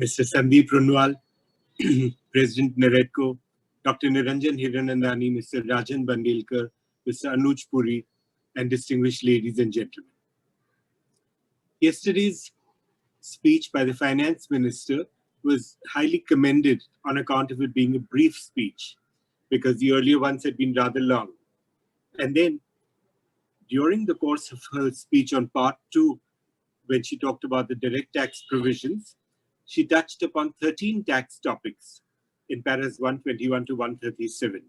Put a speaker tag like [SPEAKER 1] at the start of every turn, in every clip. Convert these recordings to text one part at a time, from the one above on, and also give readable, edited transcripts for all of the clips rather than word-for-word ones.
[SPEAKER 1] Mr. Sandeep Runwal, President NAREDCO, Dr. Niranjan Hiranandani, Mr. Rajan Bandilkar, Mr. Anuj Puri, and distinguished ladies and gentlemen. Yesterday's speech by the Finance Minister was highly commended on account of it being a brief speech, because the earlier ones had been rather long. And then, during the course of her speech on part 2, when she talked about the direct tax provisions, she touched upon 13 tax topics in paras 121 to 137.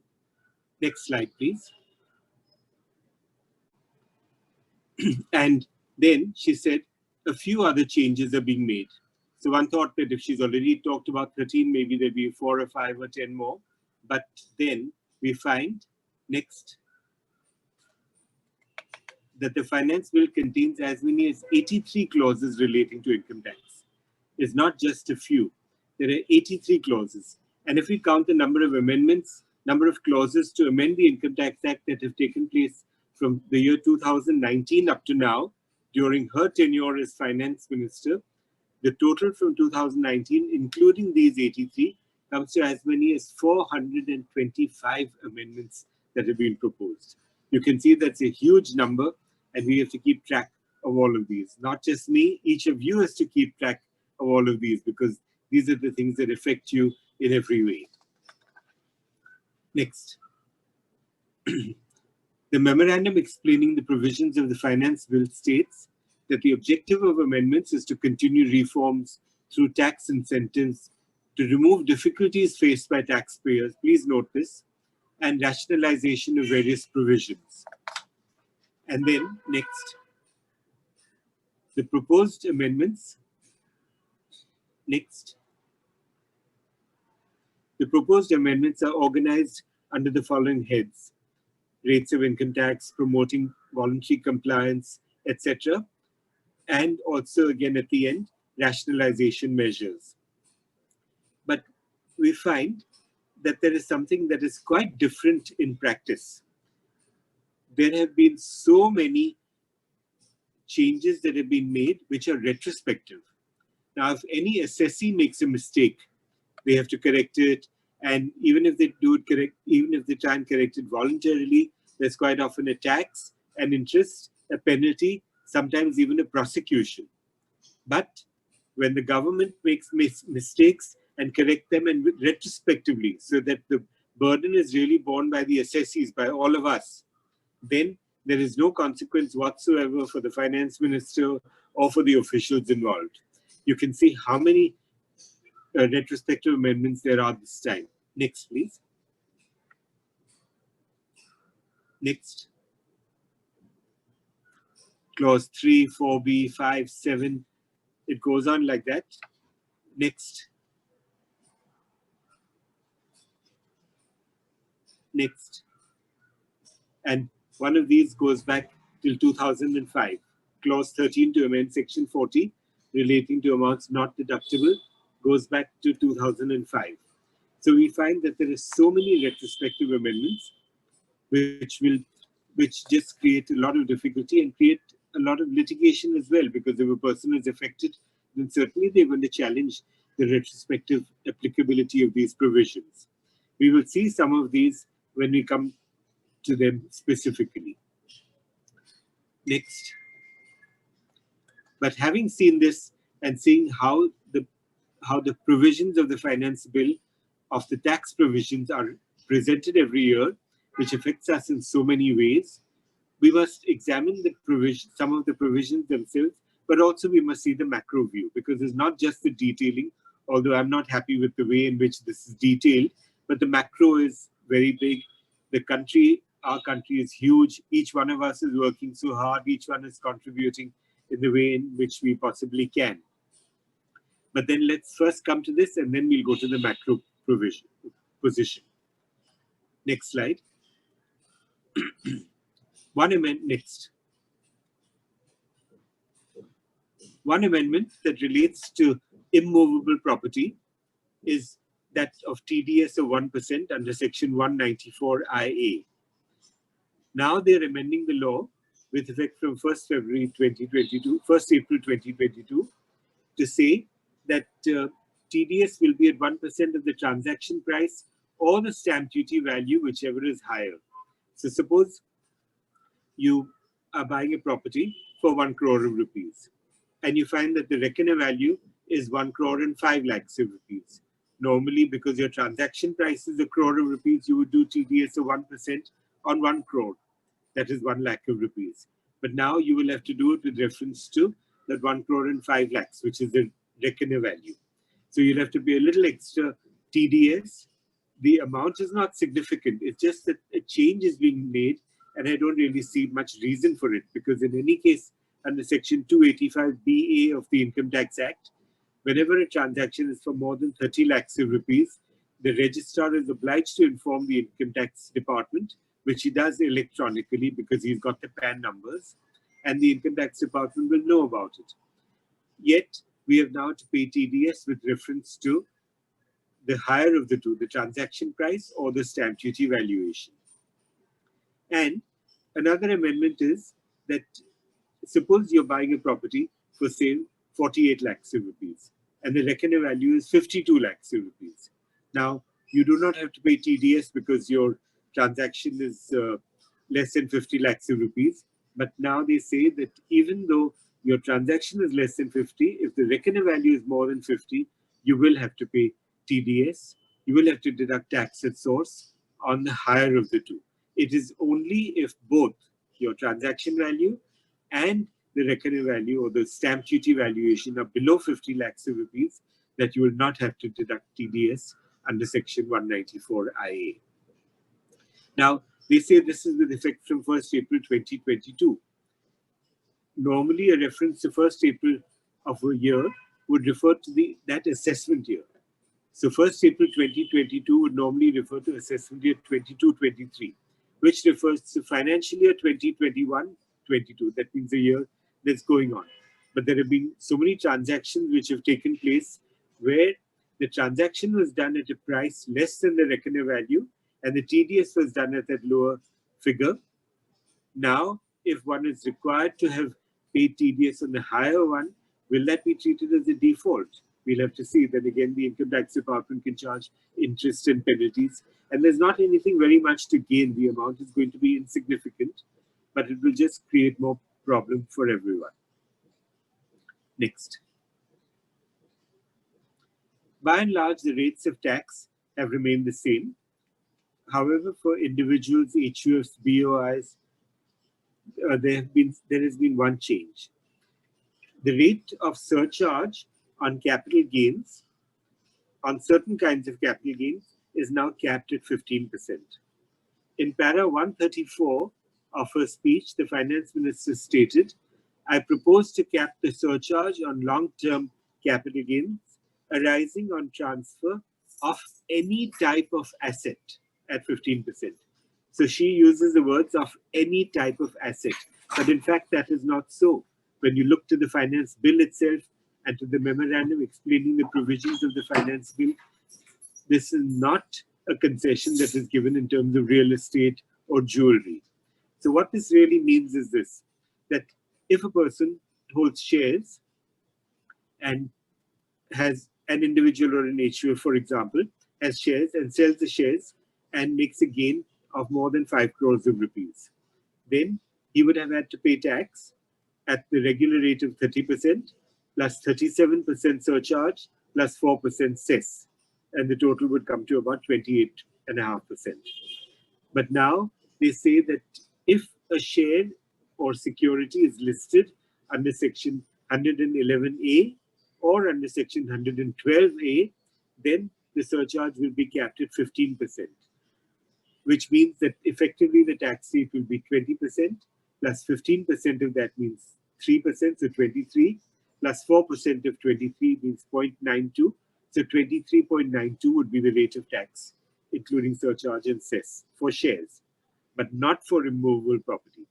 [SPEAKER 1] Next slide, please. And then she said a few other changes are being made. So one thought that if she's already talked about 13, maybe there'd be 4 or 5 or 10 more. But then we find, next, that the finance bill contains as many as 83 clauses relating to income tax. It's not just a few. There are 83 clauses. And if we count the number of amendments, number of clauses to amend the Income Tax Act that have taken place from the year 2019 up to now, during her tenure as Finance Minister, the total from 2019, including these 83, comes to as many as 425 amendments that have been proposed. You can see that's a huge number, and we have to keep track of all of these. Not just me, each of you has to keep track of all of these, because these are the things that affect you in every way. Next. The memorandum explaining the provisions of the finance bill states that the objective of amendments is to continue reforms through tax incentives to remove difficulties faced by taxpayers, please note this, and rationalization of various provisions. And then next, the proposed amendments. Next. The proposed amendments are organized under the following heads: rates of income tax, promoting voluntary compliance, etc. And also, again, at the end, rationalization measures. But we find that there is something that is quite different in practice. There have been so many changes that have been made which are retrospective. Now, if any assessee makes a mistake, they have to correct it. And even if they do it correct, even if they try and correct it voluntarily, there's quite often a tax, an interest, a penalty, sometimes even a prosecution. But when the government makes mistakes and correct them and retrospectively, so that the burden is really borne by the assessees, by all of us, then there is no consequence whatsoever for the finance minister or for the officials involved. You can see how many retrospective amendments there are this time. Next, please. Next. Clause 3, 4B, 5, 7. It goes on like that. Next. Next. And one of these goes back till 2005. Clause 13 to amend Section 40 relating to amounts not deductible goes back to 2005. So we find that there are so many retrospective amendments which just create a lot of difficulty and create a lot of litigation as well, because if a person is affected, then certainly they're going to challenge the retrospective applicability of these provisions. We will see some of these when we come to them specifically. Next. But having seen this and seeing how the provisions of the finance bill, of the tax provisions, are presented every year, which affects us in so many ways, we must examine the provision, some of the provisions themselves, but also we must see the macro view, because it's not just the detailing, although I'm not happy with the way in which this is detailed, but the macro is very big. The country, our country, is huge. Each one of us is working so hard. Each one is contributing in the way in which we possibly can. But then let's first come to this, and then we'll go to the macro position. Next slide. One amendment that relates to immovable property is that of TDS of 1% under Section 194IA. Now they're amending the law with effect from 1st February 2022, 1st April 2022, to say that TDS will be at 1% of the transaction price or the stamp duty value, whichever is higher. So suppose you are buying a property for 1 crore of rupees, and you find that the reckoner value is 1 crore and 5 lakhs of rupees. Normally, because your transaction price is 1 crore of rupees, you would do TDS of 1% on 1 crore. That is 1 lakh of rupees. But now you will have to do it with reference to that 1 crore and 5 lakhs, which is the reckoner value. So you'll have to pay a little extra TDS. The amount is not significant. It's just that a change is being made, and I don't really see much reason for it, because in any case, under Section 285BA of the Income Tax Act, whenever a transaction is for more than 30 lakhs of rupees, the registrar is obliged to inform the Income Tax Department, which he does electronically because he's got the PAN numbers, and the Income Tax Department will know about it. Yet, we have now to pay TDS with reference to the higher of the two, the transaction price or the stamp duty valuation. And another amendment is that suppose you're buying a property for sale 48 lakhs of rupees, and the reckoner value is 52 lakhs of rupees. Now, you do not have to pay TDS because your transaction is less than 50 lakhs of rupees. But now they say that even though your transaction is less than 50, if the reckoner value is more than 50, you will have to pay TDS. You will have to deduct tax at source on the higher of the two. It is only if both your transaction value and the reckoner value or the stamp duty valuation are below 50 lakhs of rupees that you will not have to deduct TDS under Section 194IA. Now, they say this is with effect from 1st April 2022. Normally, a reference to 1st April of a year would refer to that assessment year. So 1st April 2022 would normally refer to assessment year 22-23, which refers to financial year 2021-22. That means the year that's going on. But there have been so many transactions which have taken place where the transaction was done at a price less than the reckoner value, and the TDS was done at that lower figure. Now, if one is required to have paid TDS on the higher one, will that be treated as a default? We'll have to see. Then again, the Income Tax Department can charge interest and penalties. And there's not anything very much to gain. The amount is going to be insignificant, but it will just create more problem for everyone. Next. By and large, the rates of tax have remained the same. However, for individuals, HUFs, BOIs, there has been one change. The rate of surcharge on capital gains, on certain kinds of capital gains, is now capped at 15%. In para 134 of her speech, the finance minister stated, I propose to cap the surcharge on long-term capital gains arising on transfer of any type of asset at 15%. So she uses the words of any type of asset. But in fact, that is not so. When you look to the finance bill itself and to the memorandum explaining the provisions of the finance bill, this is not a concession that is given in terms of real estate or jewelry. So what this really means is this, that if a person holds shares and has an individual or an HUF, for example, has shares and sells the shares and makes a gain of more than 5 crores of rupees, then he would have had to pay tax at the regular rate of 30% plus 37% surcharge plus 4% cess, and the total would come to about 28.5%. But now they say that if a share or security is listed under Section 111A or under Section 112A, then the surcharge will be capped at 15%, which means that effectively the tax rate will be 20% plus 15% of that means 3%, so 23, plus 4% of 23 means 0.92. So 23.92 would be the rate of tax, including surcharge and cess for shares, but not for immovable property.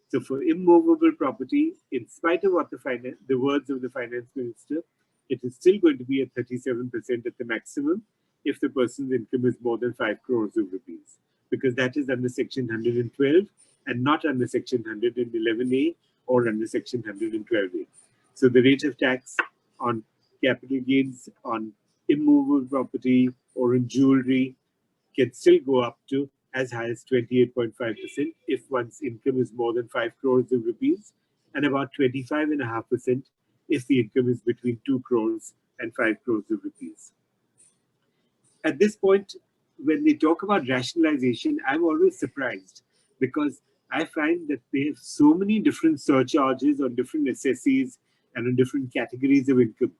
[SPEAKER 1] So for immovable property, in spite of what the words of the finance minister, it is still going to be at 37% at the maximum if the person's income is more than 5 crores of rupees, because that is under Section 112 and not under Section 111A or under Section 112A. So the rate of tax on capital gains on immovable property or in jewelry can still go up to as high as 28.5% if one's income is more than 5 crores of rupees, and about 25.5% if the income is between 2 crores and 5 crores of rupees. At this point, when they talk about rationalization, I'm always surprised because I find that they have so many different surcharges on different assessees and on different categories of income.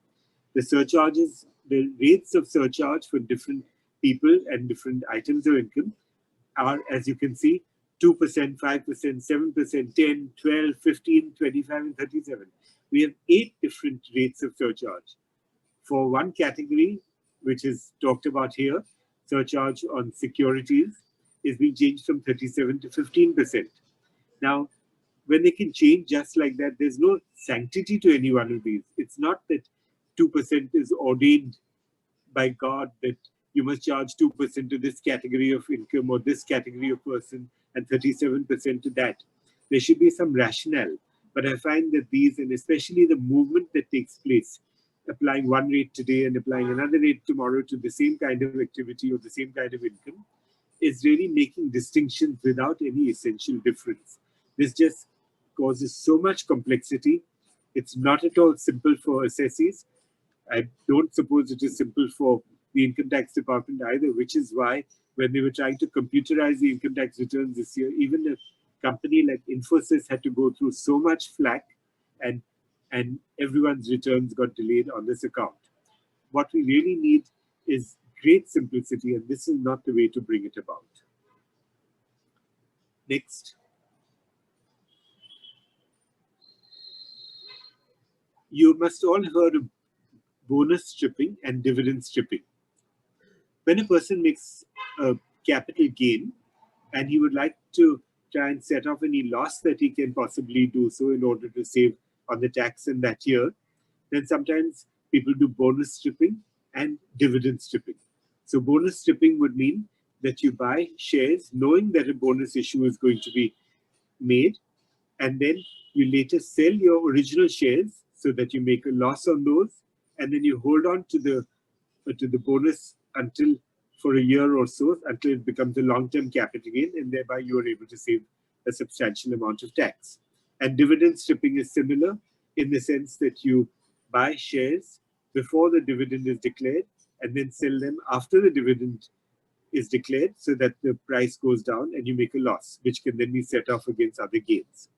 [SPEAKER 1] The surcharges, the rates of surcharge for different people and different items of income are, as you can see, 2%, 5%, 7%, 10, 12, 15, 25, and 37. We have 8 different rates of surcharge. For one category, which is talked about here, surcharge on securities is being changed from 37 to 15%. Now, when they can change just like that, there's no sanctity to any one of these. It's not that 2% is ordained by God that you must charge 2% to this category of income or this category of person and 37% to that. There should be some rationale. But I find that these, and especially the movement that takes place, applying one rate today and applying another rate tomorrow to the same kind of activity or the same kind of income, is really making distinctions without any essential difference. This just causes so much complexity. It's not at all simple for assessees. I don't suppose it is simple for the income tax department either, which is why when they were trying to computerize the income tax returns this year, even a company like Infosys had to go through so much flack and everyone's returns got delayed on this account. What we really need is great simplicity, and this is not the way to bring it about. Next. You must all have heard of bonus stripping and dividend stripping. When a person makes a capital gain and he would like to try and set off any loss that he can possibly do so in order to save on the tax in that year, then sometimes people do bonus stripping and dividend stripping. So bonus stripping would mean that you buy shares knowing that a bonus issue is going to be made, and then you later sell your original shares so that you make a loss on those, and then you hold on to the bonus until for a year or so, until it becomes a long-term capital gain, and thereby you are able to save a substantial amount of tax. And dividend stripping is similar in the sense that you buy shares before the dividend is declared and then sell them after the dividend is declared so that the price goes down and you make a loss, which can then be set off against other gains.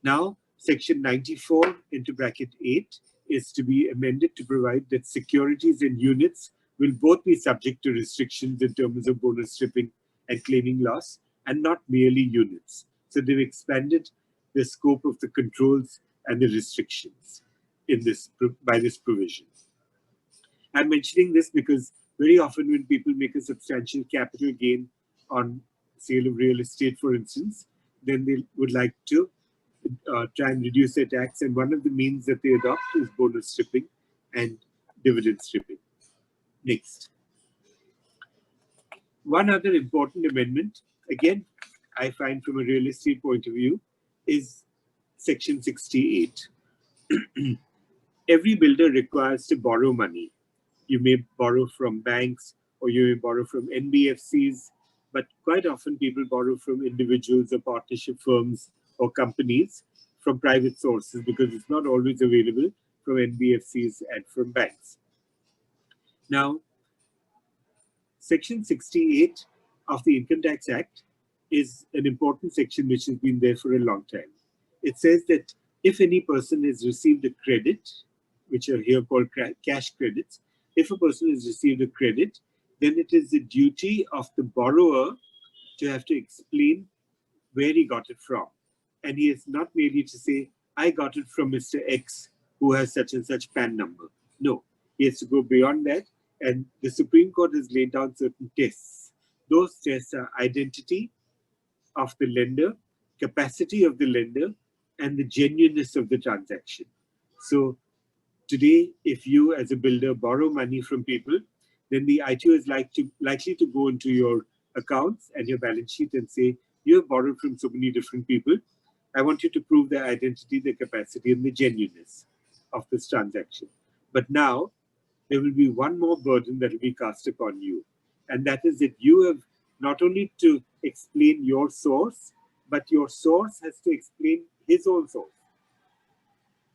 [SPEAKER 1] Now, Section 94 into bracket 8 is to be amended to provide that securities and units will both be subject to restrictions in terms of bonus stripping and claiming loss, and not merely units. So they've expanded the scope of the controls and the restrictions in this by this provision. I'm mentioning this because very often when people make a substantial capital gain on sale of real estate, for instance, then they would like to try and reduce their tax, and one of the means that they adopt is bonus stripping and dividend stripping. Next. One other important amendment, again, I find from a real estate point of view, is Section 68. Every builder requires to borrow money. You may borrow from banks or you may borrow from NBFCs, but quite often people borrow from individuals or partnership firms or companies from private sources because it's not always available from NBFCs and from banks. Now, Section 68 of the Income Tax Act is an important section which has been there for a long time. It says that if any person has received a credit, which are here called cash credits, if a person has received a credit, then it is the duty of the borrower to have to explain where he got it from. And he is not merely to say, I got it from Mr. X, who has such and such PAN number. No, he has to go beyond that. And the Supreme Court has laid down certain tests. Those tests are identity of the lender, capacity of the lender, and the genuineness of the transaction. So today, if you as a builder borrow money from people, then the ITO is likely to go into your accounts and your balance sheet and say, you have borrowed from so many different people. I want you to prove their identity, their capacity, and the genuineness of this transaction. But now, there will be one more burden that will be cast upon you. And that is that you have not only to explain your source, but your source has to explain his own source.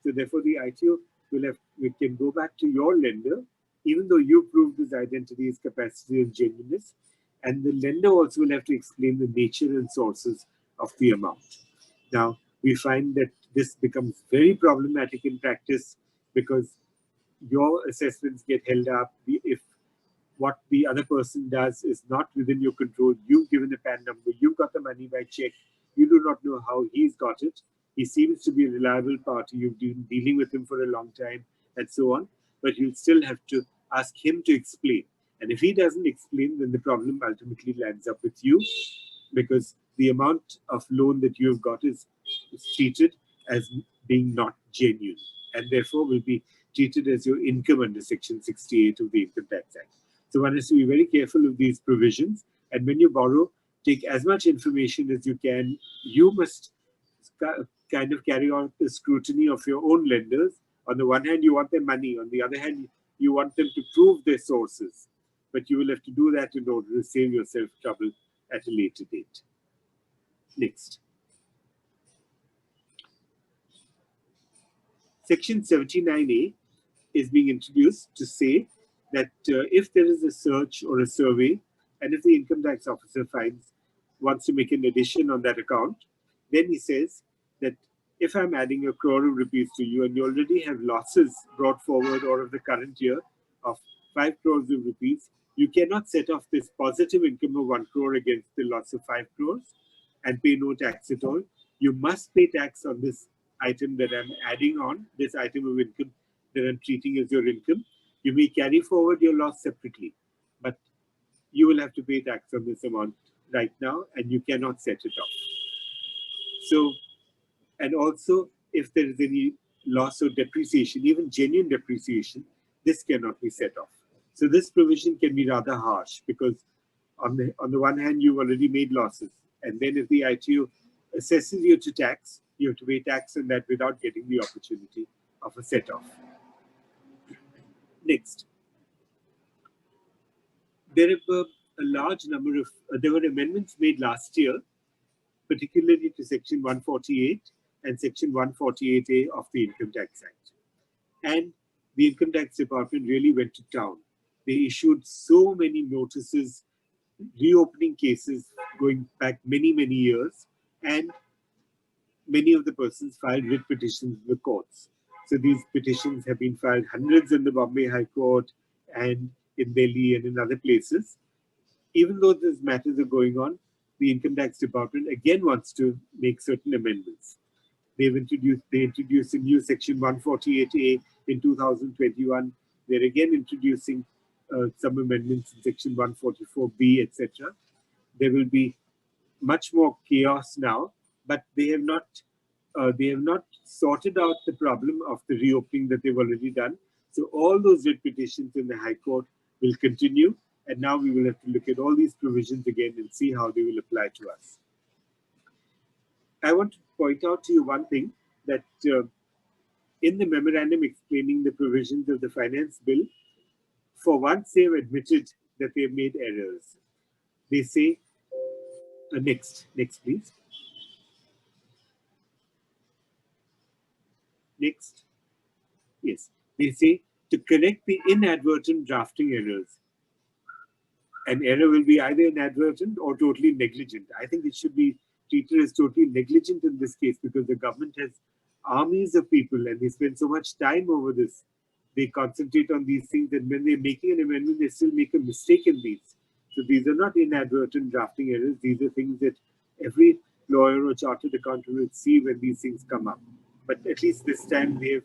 [SPEAKER 1] So therefore, the ITO we can go back to your lender, even though you proved his identity, his capacity, and genuineness, and the lender also will have to explain the nature and sources of the amount. Now, we find that this becomes very problematic in practice because your assessments get held up if what the other person does is not within your control. You've given a PAN number, you've got the money by check, you do not know how he's got it. He seems to be a reliable party, you've been dealing with him for a long time, and so on. But you still have to ask him to explain. And if he doesn't explain, then the problem ultimately lands up with you, because the amount of loan that you've got is treated as being not genuine, and therefore will be treated as your income under Section 68 of the Income Tax Act. So one has to be very careful of these provisions. And when you borrow, take as much information as you can. You must kind of carry out the scrutiny of your own lenders. On the one hand, you want their money. On the other hand, you want them to prove their sources. But you will have to do that in order to save yourself trouble at a later date. Next. Section 79A is being introduced to say that if there is a search or a survey, and if the income tax officer wants to make an addition on that account, then he says that if I'm adding 1 crore of rupees to you and you already have losses brought forward out of the current year of 5 crores of rupees, you cannot set off this positive income of 1 crore against the loss of 5 crores and pay no tax at all. You must pay tax on this item that I'm adding on, this item of income that I'm treating as your income. You may carry forward your loss separately, but you will have to pay tax on this amount right now, and you cannot set it off. So, and also, if there is any loss or depreciation, even genuine depreciation, this cannot be set off. So this provision can be rather harsh, because on the one hand, you've already made losses, and then if the ITO assesses you to tax, you have to pay tax on that without getting the opportunity of a set-off. Next. There were a large number of, there were amendments made last year, particularly to Section 148 and Section 148A of the Income Tax Act. And the Income Tax Department really went to town. They issued so many notices, reopening cases going back many, many years, and many of the persons filed writ petitions in the courts. So these petitions have been filed hundreds in the Bombay High Court and in Delhi and in other places. Even though these matters are going on, the Income Tax Department again wants to make certain amendments. They introduced a new Section 148A in 2021. They're again introducing some amendments in Section 144B, etc. There will be much more chaos now, but they have not sorted out the problem of the reopening that they've already done. So all those writ petitions in the High Court will continue, and now we will have to look at all these provisions again and see how they will apply to us. I want to point out to you one thing, that in the memorandum explaining the provisions of the finance bill, for once they've admitted that they've made errors. They say, next please. Next. Yes, they say to correct the inadvertent drafting errors. An error will be either inadvertent or totally negligent. I think it should be treated as totally negligent in this case, because the government has armies of people and they spend so much time over this. They concentrate on these things, and when they're making an amendment, they still make a mistake in these. So these are not inadvertent drafting errors. These are things that every lawyer or chartered accountant will see when these things come up. But at least this time they've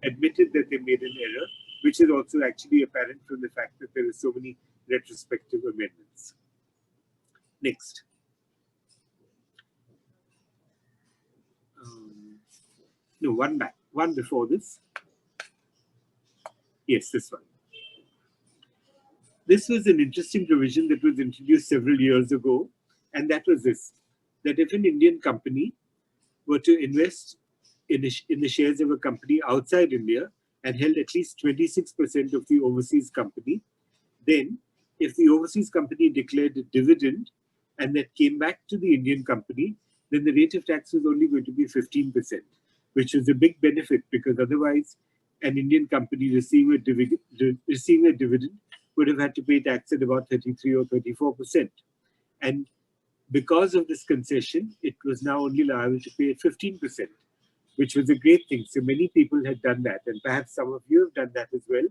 [SPEAKER 1] admitted that they made an error, which is also actually apparent from the fact that there are so many retrospective amendments. Next. No, one back, one before this. Yes, this one. This was an interesting provision that was introduced several years ago, and that was this, that if an Indian company were to invest in the shares of a company outside India, and held at least 26% of the overseas company, then if the overseas company declared a dividend and that came back to the Indian company, then the rate of tax was only going to be 15%, which was a big benefit because otherwise an Indian company receiving a dividend would have had to pay tax at about 33 or 34%. And because of this concession, it was now only liable to pay 15%, which was a great thing. So many people had done that, and perhaps some of you have done that as well,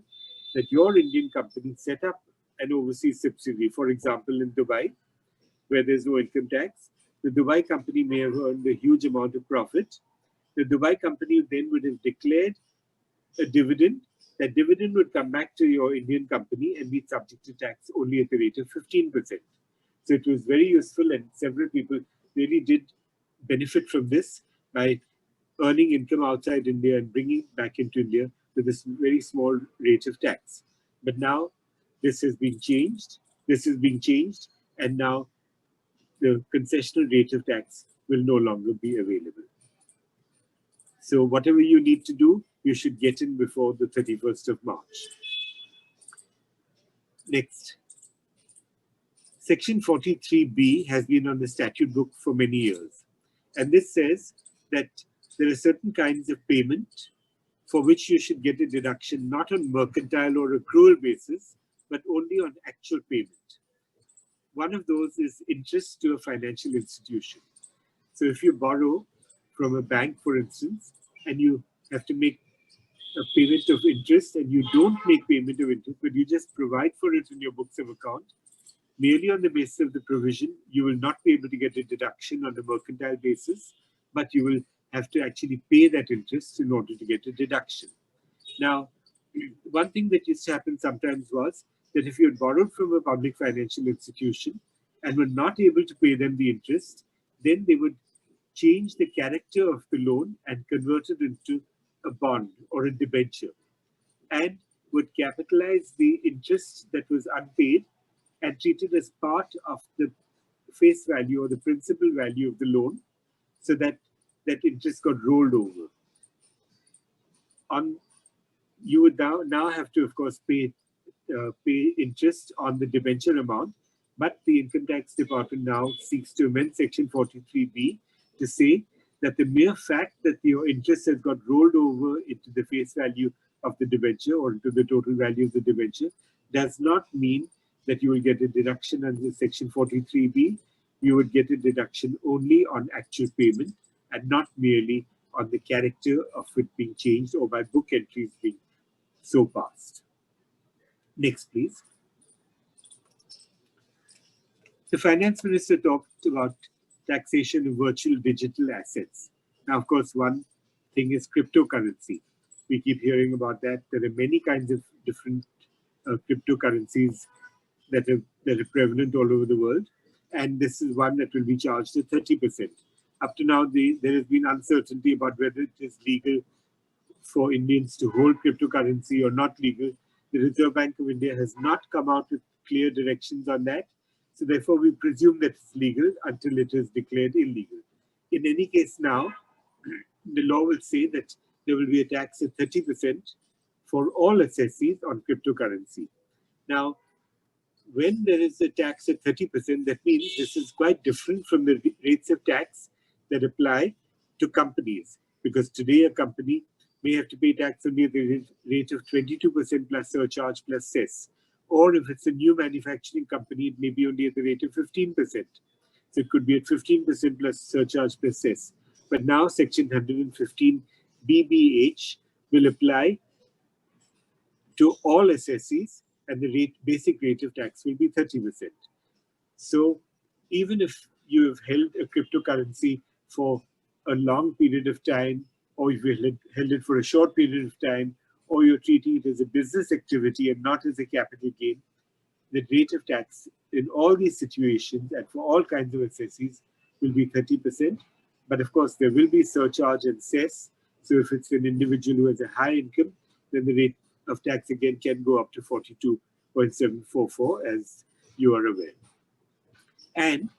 [SPEAKER 1] that your Indian company set up an overseas subsidiary, for example, in Dubai, where there's no income tax. The Dubai company may have earned a huge amount of profit. The Dubai company then would have declared a dividend. That dividend would come back to your Indian company and be subject to tax only at the rate of 15%. So it was very useful, and several people really did benefit from this by earning income outside India and bringing it back into India with this very small rate of tax. But now this has been changed. This is being changed, and now the concessional rate of tax will no longer be available. So whatever you need to do, you should get in before the 31st of March. Next. Section 43B has been on the statute book for many years. And this says that there are certain kinds of payment for which you should get a deduction not on mercantile or accrual basis, but only on actual payment. One of those is interest to a financial institution. So if you borrow from a bank, for instance, and you have to make a payment of interest and you don't make payment of interest, but you just provide for it in your books of account, merely on the basis of the provision, you will not be able to get a deduction on a mercantile basis, but you will have to actually pay that interest in order to get a deduction. Now, one thing that used to happen sometimes was that if you had borrowed from a public financial institution and were not able to pay them the interest, then they would change the character of the loan and convert it into a bond or a debenture, and would capitalize the interest that was unpaid and treat it as part of the face value or the principal value of the loan, so that that interest got rolled over. You would now have to, of course, pay interest on the debenture amount, but the Income Tax Department now seeks to amend Section 43B to say that the mere fact that your interest has got rolled over into the face value of the debenture or into the total value of the debenture does not mean that you will get a deduction under Section 43B. You would get a deduction only on actual payment and not merely on the character of it being changed or by book entries being so passed. Next, please. The finance minister talked about taxation of virtual digital assets. Now, of course, one thing is cryptocurrency. We keep hearing about that. There are many kinds of different cryptocurrencies that are prevalent all over the world. And this is one that will be charged at 30%. Up to now, there has been uncertainty about whether it is legal for Indians to hold cryptocurrency or not legal. The Reserve Bank of India has not come out with clear directions on that. So therefore, we presume that it's legal until it is declared illegal. In any case now, the law will say that there will be a tax of 30% for all assessees on cryptocurrency. Now, when there is a tax at 30%, that means this is quite different from the rates of tax that apply to companies. Because today a company may have to pay tax only at the rate of 22% plus surcharge plus cess. Or if it's a new manufacturing company, it may be only at the rate of 15%. So it could be at 15% plus surcharge plus cess. But now Section 115 BBH will apply to all assessees, and the basic rate of tax will be 30%. So even if you have held a cryptocurrency for a long period of time, or if you held it for a short period of time, or you're treating it as a business activity and not as a capital gain, the rate of tax in all these situations and for all kinds of assessees will be 30%. But of course, there will be surcharge and cess. So if it's an individual who has a high income, then the rate of tax again can go up to 42.744, as you are aware. And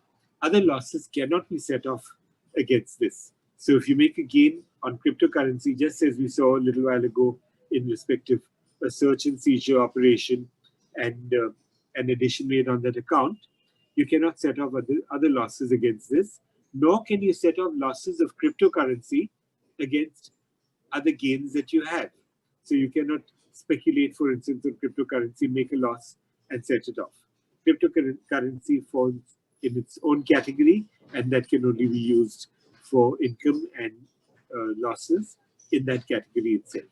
[SPEAKER 1] other losses cannot be set off against this. So if you make a gain on cryptocurrency, just as we saw a little while ago in respect of a search and seizure operation and an addition made on that account, you cannot set off other losses against this, nor can you set off losses of cryptocurrency against other gains that you have. So you cannot speculate, for instance, on cryptocurrency, make a loss and set it off. Cryptocurrency falls in its own category, and that can only be used for income and losses in that category itself.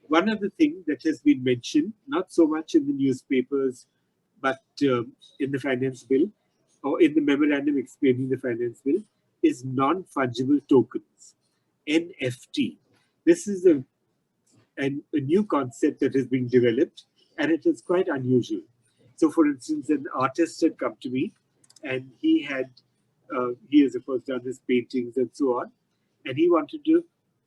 [SPEAKER 1] One other thing that has been mentioned, not so much in the newspapers, but in the finance bill or in the memorandum explaining the finance bill, is non-fungible tokens, NFT. This is a new concept that is being developed, and it is quite unusual. So, for instance, an artist had come to me, and he has of course done his paintings and so on, and he wanted to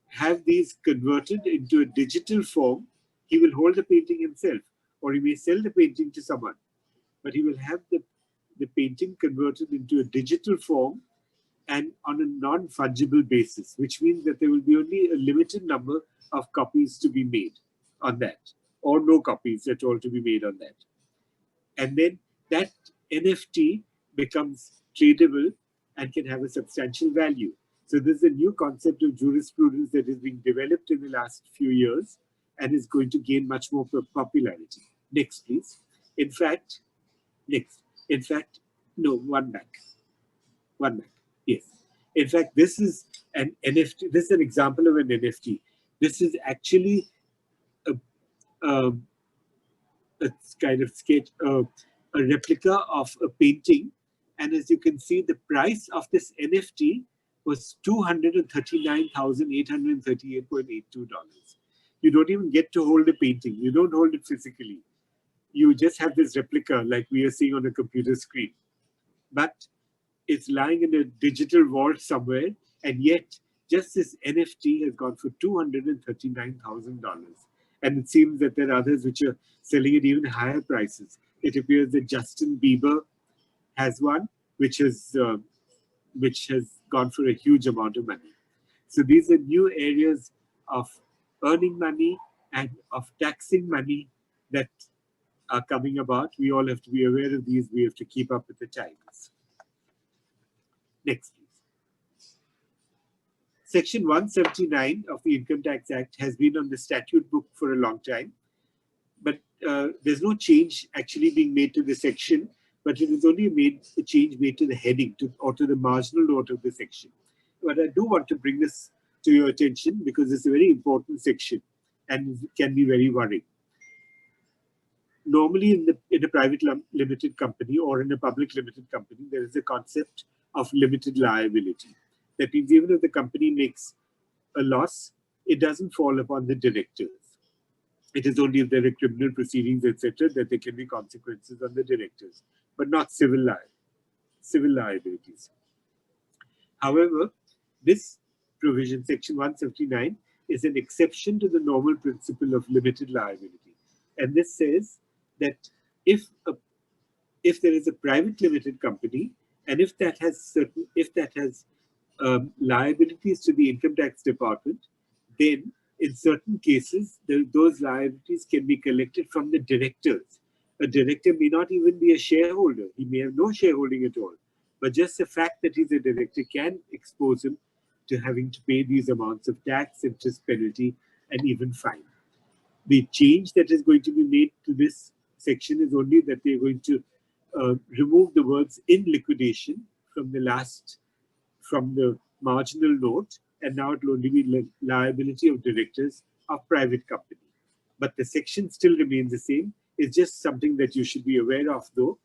[SPEAKER 1] have these converted into a digital form. He will hold the painting himself, or he may sell the painting to someone, but he will have the painting converted into a digital form and on a non-fungible basis, which means that there will be only a limited number of copies to be made on that, or no copies at all to be made on that. And then that NFT becomes tradable and can have a substantial value. So this is a new concept of jurisprudence that is being developed in the last few years and is going to gain much more popularity. Next, please. In fact, no, one back. Yes. In fact, this is an NFT. This is an example of an NFT. This is actually a kind of sketch, a replica of a painting. And as you can see, the price of this NFT was $239,838.82. You don't even get to hold a painting. You don't hold it physically. You just have this replica like we are seeing on a computer screen. But it's lying in a digital vault somewhere, and yet just this NFT has gone for $239,000. And it seems that there are others which are selling at even higher prices. It appears that Justin Bieber has one, which has gone for a huge amount of money. So these are new areas of earning money and of taxing money that are coming about. We all have to be aware of these. We have to keep up with the times. Next, please. Section 179 of the Income Tax Act has been on the statute book for a long time, but there's no change actually being made to the section, but it is only a change made to the heading or to the marginal note of the section. But I do want to bring this to your attention because it's a very important section and it can be very worrying. Normally in a private limited company or in a public limited company, there is a concept of limited liability. That means even if the company makes a loss, it doesn't fall upon the directors. It is only if there are criminal proceedings, etc., that there can be consequences on the directors, but not civil liabilities. However, this provision, Section 179, is an exception to the normal principle of limited liability. And this says that if there is a private limited company, and if that has liabilities to the income tax department, then in certain cases, those liabilities can be collected from the directors. A director may not even be a shareholder. He may have no shareholding at all. But just the fact that he's a director can expose him to having to pay these amounts of tax, interest, penalty, and even fine. The change that is going to be made to this section is only that they're going to remove the words in liquidation from the marginal note, and now it will only be liability of directors of private company. But the section still remains the same. It's just something that you should be aware of, though.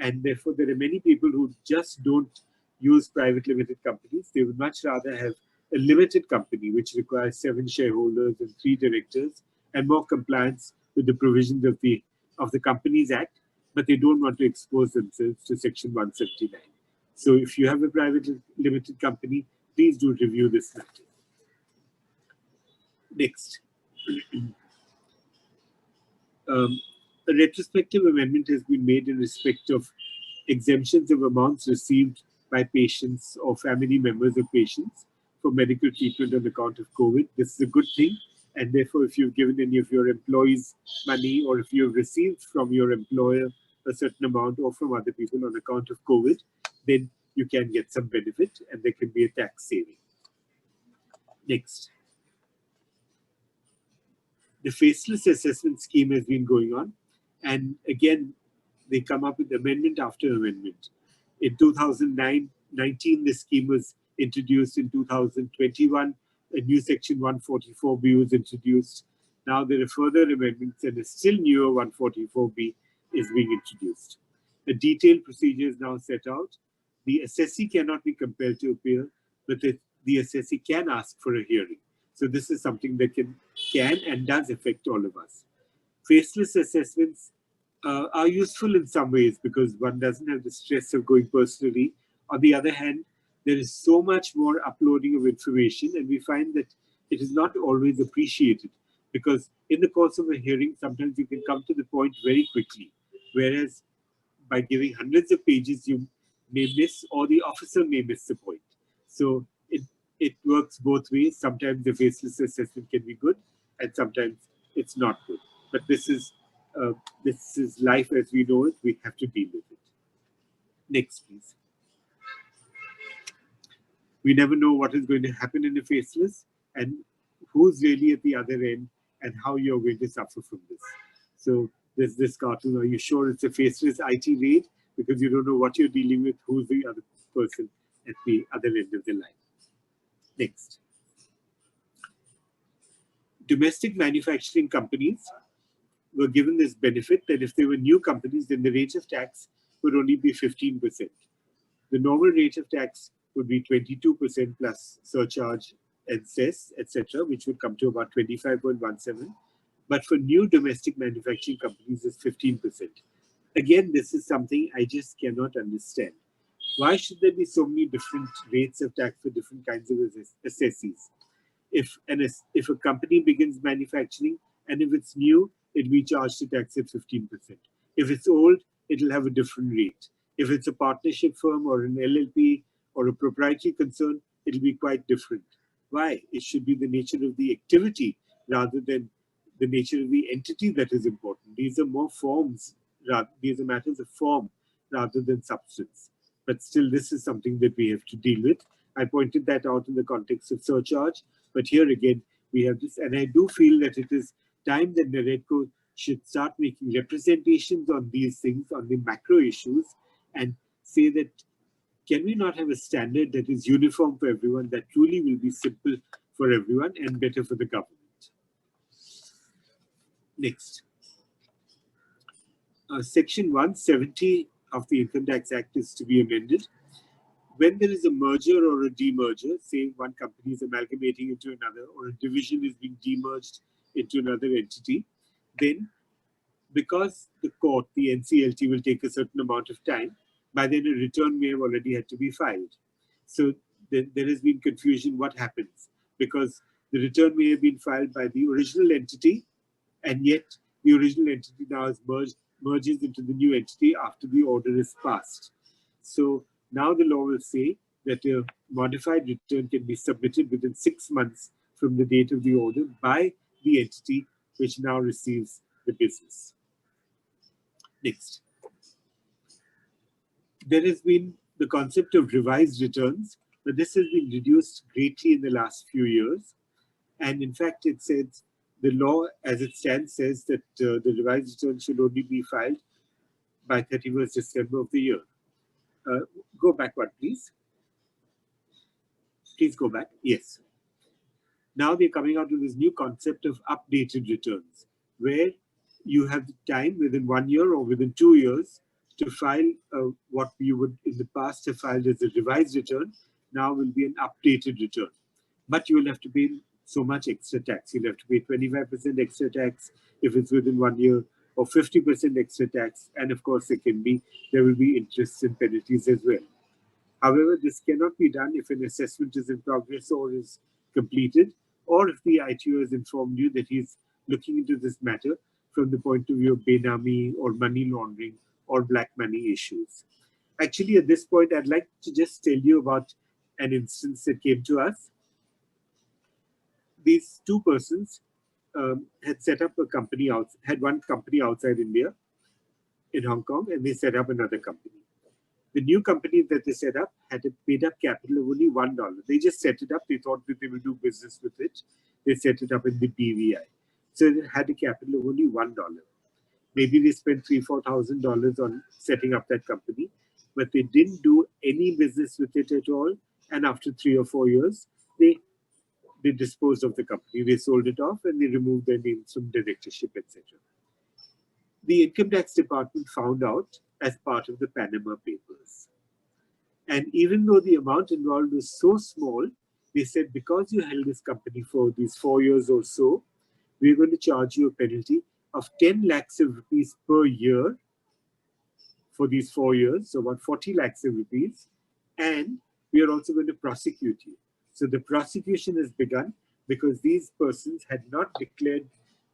[SPEAKER 1] And therefore, there are many people who just don't use private limited companies. They would much rather have a limited company, which requires 7 shareholders and 3 directors, and more compliance with the provisions of the Companies Act, but they don't want to expose themselves to Section 179. So if you have a private limited company, please do review this matter. Next. A retrospective amendment has been made in respect of exemptions of amounts received by patients or family members of patients for medical treatment on account of COVID. This is a good thing And therefore, if you've given any of your employees money, or if you've received from your employer a certain amount or from other people on account of COVID, then you can get some benefit and there can be a tax saving. Next. The Faceless assessment scheme has been going on. And again, they come up with amendment after amendment. In 2019, the scheme was introduced. In 2021, a new section 144B was introduced. Now there are further amendments and a still newer 144B is being introduced. A detailed procedure is now set out. The assessee cannot be compelled to appear, but the assessee can ask for a hearing. So this is something that can and does affect all of us. Faceless assessments are useful in some ways because one doesn't have the stress of going personally. On the other hand, there is so much more uploading of information, and we find that it is not always appreciated because in the course of a hearing, sometimes you can come to the point very quickly, whereas by giving hundreds of pages, you may miss, or the officer may miss the point. So it works both ways. Sometimes the faceless assessment can be good, and sometimes it's not good. But this is life as we know it. We have to deal with it. Next, please. We never know what is going to happen in a faceless, and who's really at the other end, and how you're going to suffer from this. So there's this cartoon. Are you sure it's a faceless IT raid? Because you don't know what you're dealing with, who's the other person at the other end of the line. Next. Domestic manufacturing companies were given this benefit that if they were new companies, then the rate of tax would only be 15%. The normal rate of tax would be 22% plus surcharge and cess, etc., which would come to about 25.17. But for new domestic manufacturing companies, it's 15%. Again, this is something I just cannot understand. Why should there be so many different rates of tax for different kinds of assessees? If a company begins manufacturing and if it's new, it'll be charged a tax at 15%. If it's old, it'll have a different rate. If it's a partnership firm or an LLP or a proprietary concern, it'll be quite different. Why? It should be the nature of the activity rather than the nature of the entity that is important. These are more forms, these are matters of form rather than substance. But still, this is something that we have to deal with. I pointed that out in the context of surcharge, but here again, we have this, and I do feel that it is time that NAREDCO should start making representations on these things, on the macro issues, and say that can we not have a standard that is uniform for everyone, that truly will be simple for everyone and better for the government. Next. Section 170 of the Income Tax Act is to be amended. When there is a merger or a demerger, say one company is amalgamating into another, or a division is being demerged into another entity, then because the court, the NCLT, will take a certain amount of time, by then a return may have already had to be filed. So there has been confusion what happens, because the return may have been filed by the original entity, and yet the original entity now is merges into the new entity after the order is passed. So now the law will say that a modified return can be submitted within 6 months from the date of the order by the entity which now receives the business. Next. There has been the concept of revised returns, but this has been reduced greatly in the last few years. And in fact, it says the law as it stands says that the revised return should only be filed by 31st December of the year. Go back one, please. Please go back. Yes. Now they're coming out with this new concept of updated returns, where you have the time within 1 year or within 2 years to file what you would in the past have filed as a revised return, now will be an updated return. But you will have to pay so much extra tax. You'll have to pay 25% extra tax if it's within 1 year, or 50% extra tax. And of course, there will be interest and penalties as well. However, this cannot be done if an assessment is in progress or is completed, or if the ITO has informed you that he's looking into this matter from the point of view of benami or money laundering or black money issues. Actually, at this point, I'd like to just tell you about an instance that came to us. These two persons had set up a company had one company outside India in Hong Kong, and they set up another company. The new company that they set up had a paid-up capital of only $1. They just set it up. They thought that they would do business with it. They set it up in the BVI. So it had a capital of only $1. Maybe they spent $3,000-4,000 on setting up that company, but they didn't do any business with it at all. And after 3 or 4 years, they disposed of the company. They sold it off and they removed their names from directorship, etc. The Income Tax Department found out as part of the Panama Papers. And even though the amount involved was so small, they said, because you held this company for these 4 years or so, we're going to charge you a penalty of 10 lakhs of rupees per year for these 4 years, so about 40 lakhs of rupees, and we are also going to prosecute you. So the prosecution has begun because these persons had not declared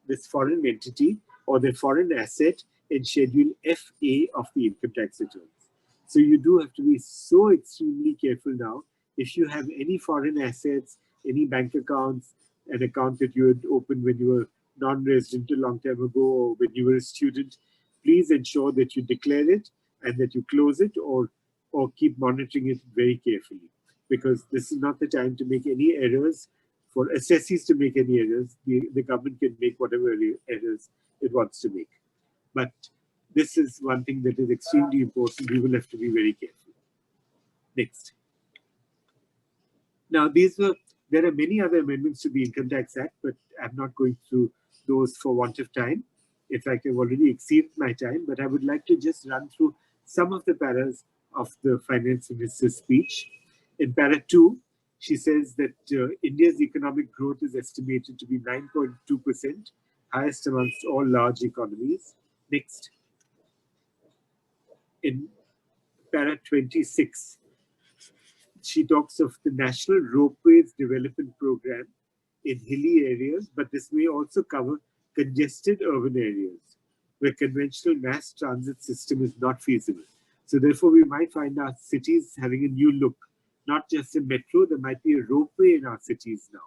[SPEAKER 1] this foreign entity or their foreign asset in Schedule FA of the income tax returns. So you do have to be so extremely careful now. If you have any foreign assets, any bank accounts, an account that you had opened when you were non-resident a long time ago or when you were a student, please ensure that you declare it and that you close it or keep monitoring it very carefully, because this is not the time to make any errors. For assessees to make any errors, the government can make whatever errors it wants to make. But this is one thing that is extremely important. We will have to be very careful. Next. Now, there are many other amendments to the Income Tax Act, but I'm not going through those for want of time. In fact, I've already exceeded my time, but I would like to just run through some of the paras of the Finance Minister's speech. In para 2, she says that India's economic growth is estimated to be 9.2%, highest amongst all large economies. Next. In para 26, she talks of the National Ropeways Development Program in hilly areas, but this may also cover congested urban areas where conventional mass transit system is not feasible. So therefore, we might find our cities having a new look, not just a metro, there might be a ropeway in our cities now.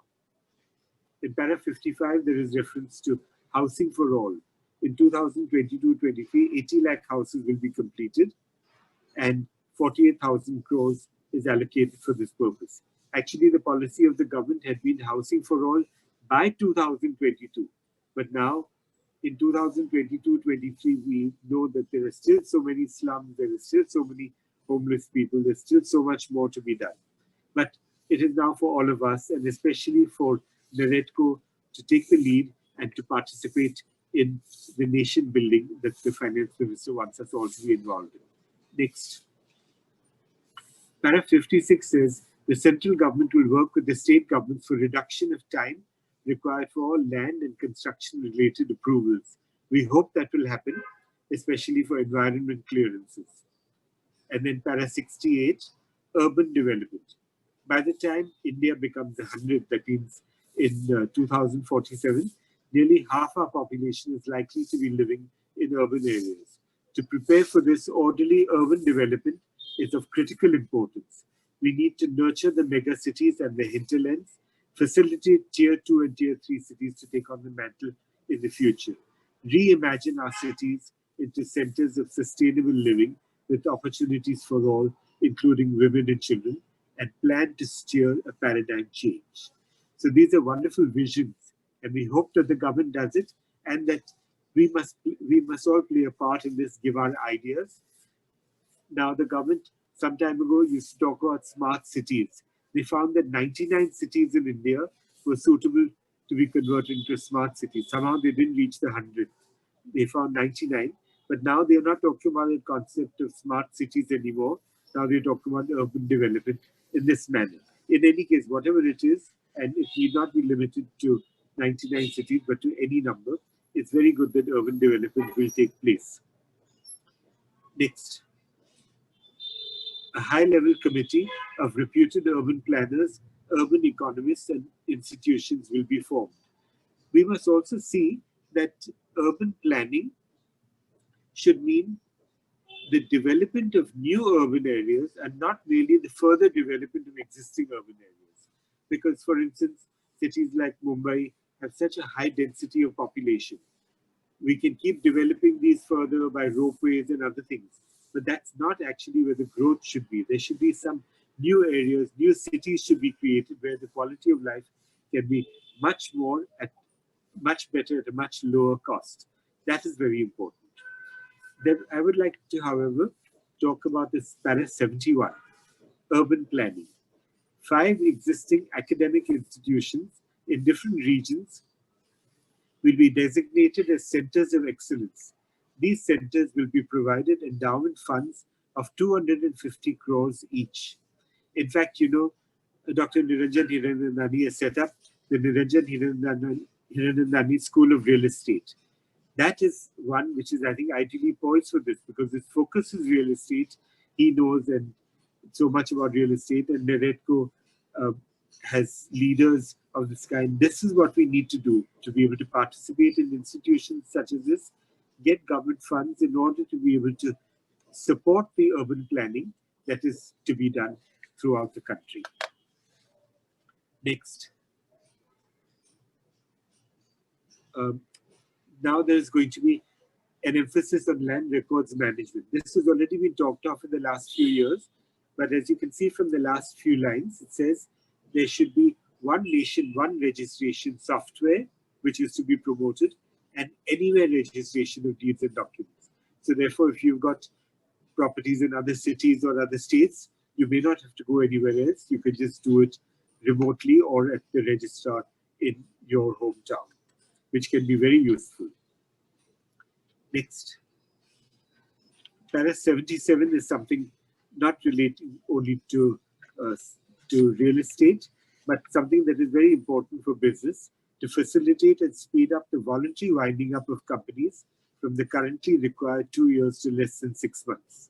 [SPEAKER 1] In para 55, there is reference to housing for all. In 2022-23, 80 lakh houses will be completed and 48,000 crores is allocated for this purpose. Actually, the policy of the government had been housing for all by 2022. But now, in 2022-23, we know that there are still so many slums, there are still so many homeless people, there's still so much more to be done. But it is now for all of us, and especially for NAREDCO, to take the lead and to participate in the nation building that the Finance Minister wants us all to be involved in. Next. Para 56 says, the central government will work with the state governments for reduction of time required for all land and construction-related approvals. We hope that will happen, especially for environment clearances. And then para 68, urban development. By the time India becomes 100, that means in 2047, nearly half our population is likely to be living in urban areas. To prepare for this orderly urban development is of critical importance. We need to nurture the mega cities and the hinterlands, facilitate tier 2 and tier 3 cities to take on the mantle in the future, reimagine our cities into centers of sustainable living with opportunities for all, including women and children, and plan to steer a paradigm change. So these are wonderful visions, and we hope that the government does it, and that we must all play a part in this, give our ideas. Now, the government some time ago used to talk about smart cities. They found that 99 cities in India were suitable to be converted into smart cities. Somehow they didn't reach the 100. They found 99. But now they're not talking about the concept of smart cities anymore. Now they're talking about urban development in this manner. In any case, whatever it is, and it need not be limited to 99 cities, but to any number, it's very good that urban development will take place. Next. A high-level committee of reputed urban planners, urban economists, and institutions will be formed. We must also see that urban planning should mean the development of new urban areas and not really the further development of existing urban areas. Because, for instance, cities like Mumbai have such a high density of population. We can keep developing these further by ropeways and other things, but that's not actually where the growth should be. There should be some new areas, new cities should be created where the quality of life can be much better at a much lower cost. That is very important. Then I would like to, however, talk about this para 71, urban planning. 5 existing academic institutions in different regions will be designated as centers of excellence. These centers will be provided endowment funds of 250 crores each. In fact, Dr. Niranjan Hiranandani has set up the Niranjan Hiranandani School of Real Estate. That is one which is, I think, ideally poised for this because its focus is real estate. He knows and so much about real estate, and NAREDCO has leaders of this kind. This is what we need to do to be able to participate in institutions such as this, get government funds in order to be able to support the urban planning that is to be done throughout the country. Next. Now there's going to be an emphasis on land records management. This has already been talked of in the last few years, but as you can see from the last few lines, it says there should be one nation, one registration software, which is to be promoted, and anywhere registration of deeds and documents. So therefore, if you've got properties in other cities or other states, you may not have to go anywhere else. You can just do it remotely or at the registrar in your hometown, which can be very useful. Next. Para 77 is something not relating only to real estate, but something that is very important for business to facilitate and speed up the voluntary winding up of companies from the currently required 2 years to less than 6 months.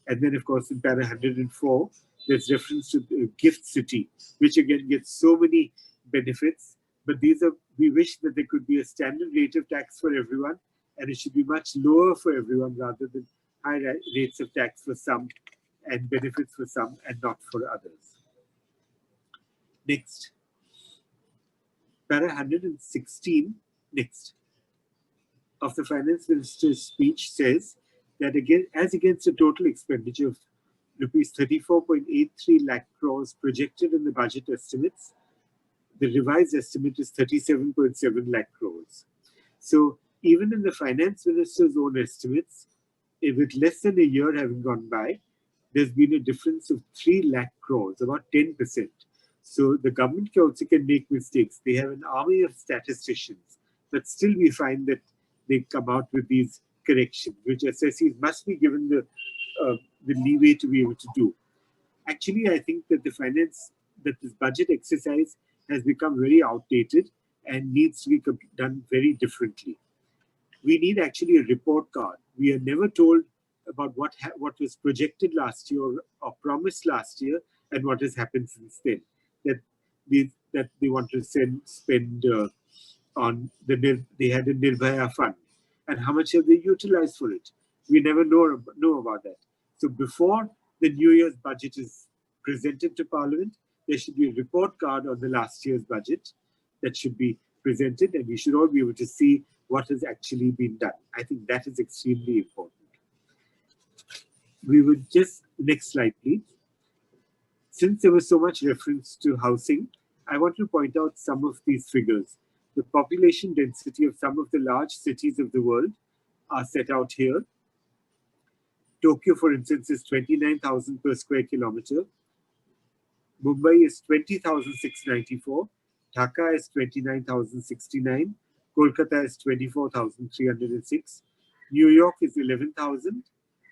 [SPEAKER 1] And then, of course, in Para 104, there's reference to the gift city, which again gets so many benefits. But we wish that there could be a standard rate of tax for everyone, and it should be much lower for everyone rather than high rates of tax for some and benefits for some and not for others. Next. Para 116, next, of the Finance Minister's speech says that again, as against a total expenditure of rupees 34.83 lakh crores projected in the budget estimates, the revised estimate is 37.7 lakh crores. So even in the Finance Minister's own estimates, with less than a year having gone by, there's been a difference of 3 lakh crores, about 10%. So the government also can make mistakes. They have an army of statisticians, but still we find that they come out with these corrections, which assessees must be given the leeway to be able to do. Actually, I think that this budget exercise has become very outdated and needs to be done very differently. We need actually a report card. We are never told about what was projected last year or promised last year and what has happened since then. That they want to spend on they had a Nirbhaya fund, and how much have they utilized for it? We never know about that. So before the New Year's budget is presented to Parliament, there should be a report card on the last year's budget that should be presented, and we should all be able to see what has actually been done. I think that is extremely important. We would just, next slide, please. Since there was so much reference to housing, I want to point out some of these figures. The population density of some of the large cities of the world are set out here. Tokyo, for instance, is 29,000 per square kilometer. Mumbai is 20,694. Dhaka is 29,069. Kolkata is 24,306. New York is 11,000.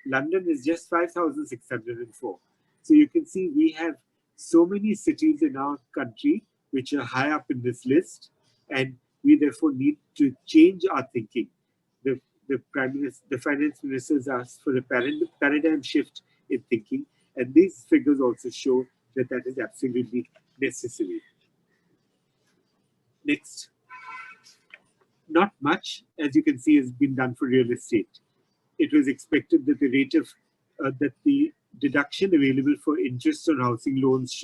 [SPEAKER 1] London is just 5,604. So you can see we have so many cities in our country which are high up in this list, and we therefore need to change our thinking. The finance minister has asked for a paradigm shift in thinking, and these figures also show that that is absolutely necessary. Next. Not much, as you can see, has been done for real estate. It was expected that the rate of that the deduction available for interest on housing loans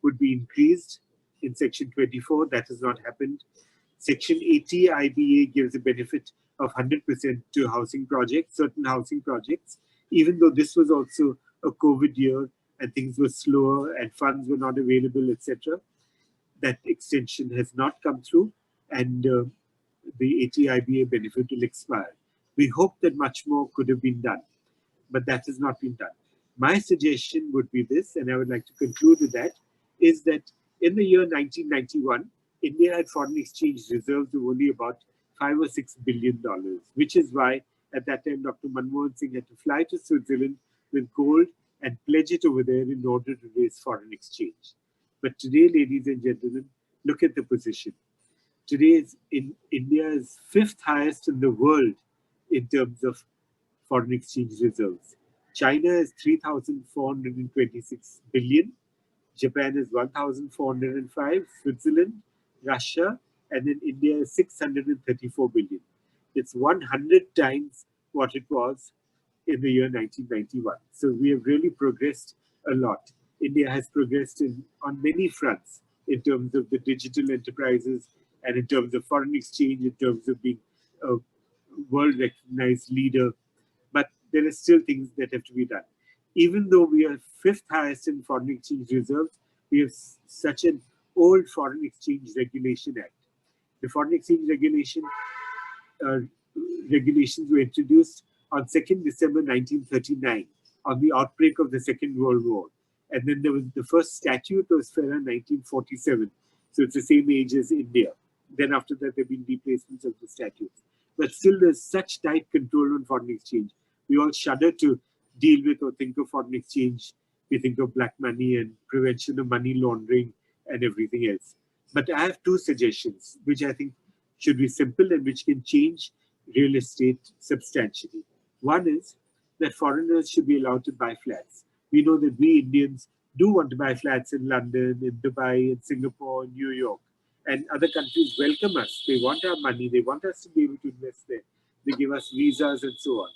[SPEAKER 1] would be increased in Section 24. That has not happened. Section 80 IBA gives a benefit of 100% to housing projects, certain housing projects, even though this was also a COVID year and things were slower and funds were not available, etc. That extension has not come through, and the 80 IBA benefit will expire. We hope that much more could have been done, but that has not been done. My suggestion would be this, and I would like to conclude with that, is that in the year 1991, India had foreign exchange reserves of only about $5 or $6 billion, which is why at that time Dr. Manmohan Singh had to fly to Switzerland with gold and pledge it over there in order to raise foreign exchange. But today, ladies and gentlemen, look at the position. Today, India is fifth highest in the world in terms of foreign exchange reserves. China is 3,426 billion. Japan is 1,405, Switzerland, Russia, and then India is 634 billion. It's 100 times what it was in the year 1991. So we have really progressed a lot. India has progressed on many fronts in terms of the digital enterprises and in terms of foreign exchange, in terms of being a world recognized leader. But there are still things that have to be done. Even though we are fifth highest in foreign exchange reserves, we have such an old Foreign Exchange Regulation Act. The Foreign Exchange uh, regulations were introduced on 2nd December 1939 on the outbreak of the Second World War. And then there was the first statute was FERA 1947. So it's the same age as India. Then after that, there have been replacements of the statutes. But still, there's such tight control on foreign exchange. We all shudder to deal with or think of foreign exchange. We think of black money and prevention of money laundering and everything else. But I have two suggestions, which I think should be simple and which can change real estate substantially. One is that foreigners should be allowed to buy flats. We know that we Indians do want to buy flats in London, in Dubai, in Singapore, in New York, and other countries welcome us. They want our money. They want us to be able to invest there. They give us visas and so on.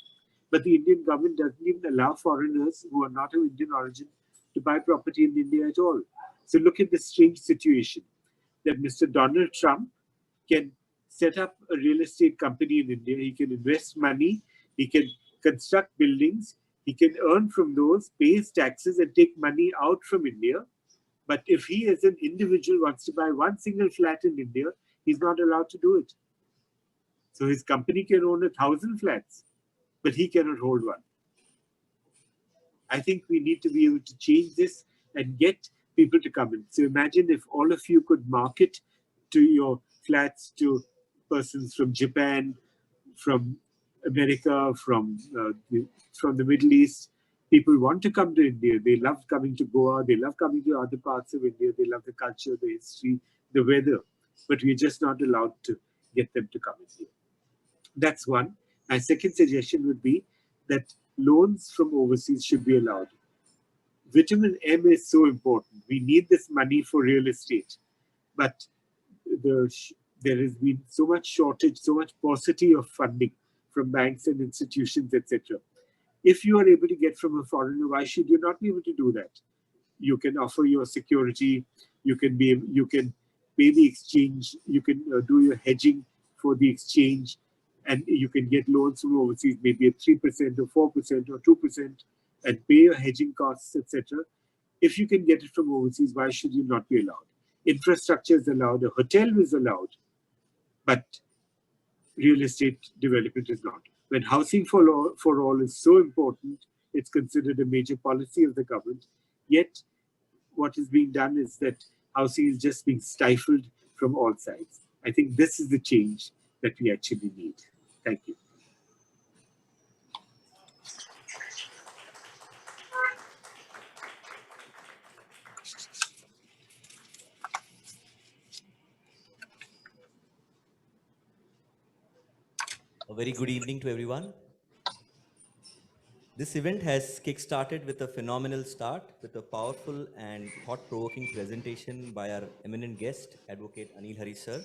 [SPEAKER 1] But the Indian government doesn't even allow foreigners who are not of Indian origin to buy property in India at all. So look at this strange situation that Mr. Donald Trump can set up a real estate company in India. He can invest money. He can construct buildings. He can earn from those, pay his taxes, and take money out from India. But if he, as an individual, wants to buy one single flat in India, he's not allowed to do it. So his company can own 1,000 flats, but he cannot hold one. I think we need to be able to change this and get people to come in. So imagine if all of you could market to your flats to persons from Japan, from America, from the Middle East. People want to come to India. They love coming to Goa. They love coming to other parts of India. They love the culture, the history, the weather. But we're just not allowed to get them to come in here. That's one. My second suggestion would be that loans from overseas should be allowed. Vitamin M is so important. We need this money for real estate. But there has been so much shortage, so much paucity of funding from banks and institutions, etc. If you are able to get from a foreigner, why should you not be able to do that? You can offer your security, you can pay the exchange, you can do your hedging for the exchange, and you can get loans from overseas, maybe at 3% or 4% or 2%, and pay your hedging costs, etc. If you can get it from overseas, why should you not be allowed? Infrastructure is allowed, a hotel is allowed, but real estate development is not. When housing for all is so important, it's considered a major policy of the government. Yet, what is being done is that housing is just being stifled from all sides. I think this is the change that we actually need. Thank you.
[SPEAKER 2] A very good evening to everyone. This event has kick-started with a phenomenal start with a powerful and thought-provoking presentation by our eminent guest, Advocate Anil Harish sir.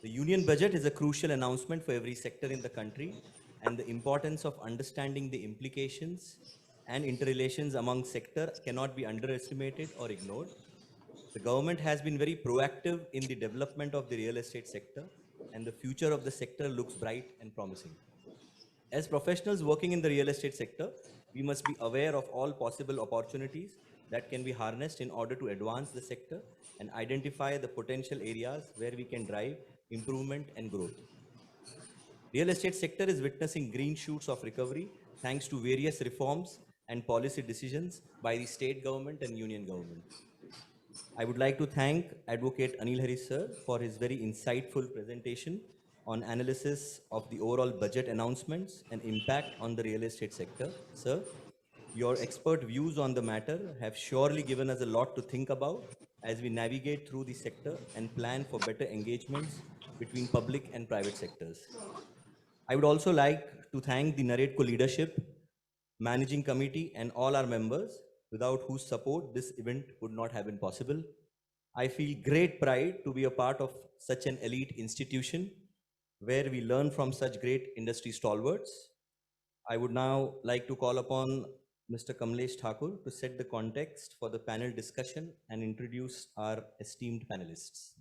[SPEAKER 2] The Union Budget is a crucial announcement for every sector in the country, and the importance of understanding the implications and interrelations among sector cannot be underestimated or ignored. The government has been very proactive in the development of the real estate sector, and the future of the sector looks bright and promising. As professionals working in the real estate sector, we must be aware of all possible opportunities that can be harnessed in order to advance the sector and identify the potential areas where we can drive improvement and growth. Real estate sector is witnessing green shoots of recovery thanks to various reforms and policy decisions by the state government and union government. I would like to thank Advocate Anil Harish sir for his very insightful presentation on analysis of the overall budget announcements and impact on the real estate sector. Sir, your expert views on the matter have surely given us a lot to think about as we navigate through the sector and plan for better engagements between public and private sectors. I would also like to thank the NAREDCO leadership, managing committee, and all our members, without whose support this event would not have been possible. I feel great pride to be a part of such an elite institution where we learn from such great industry stalwarts. I would now like to call upon Mr. Kamlesh Thakur to set the context for the panel discussion and introduce our esteemed panelists.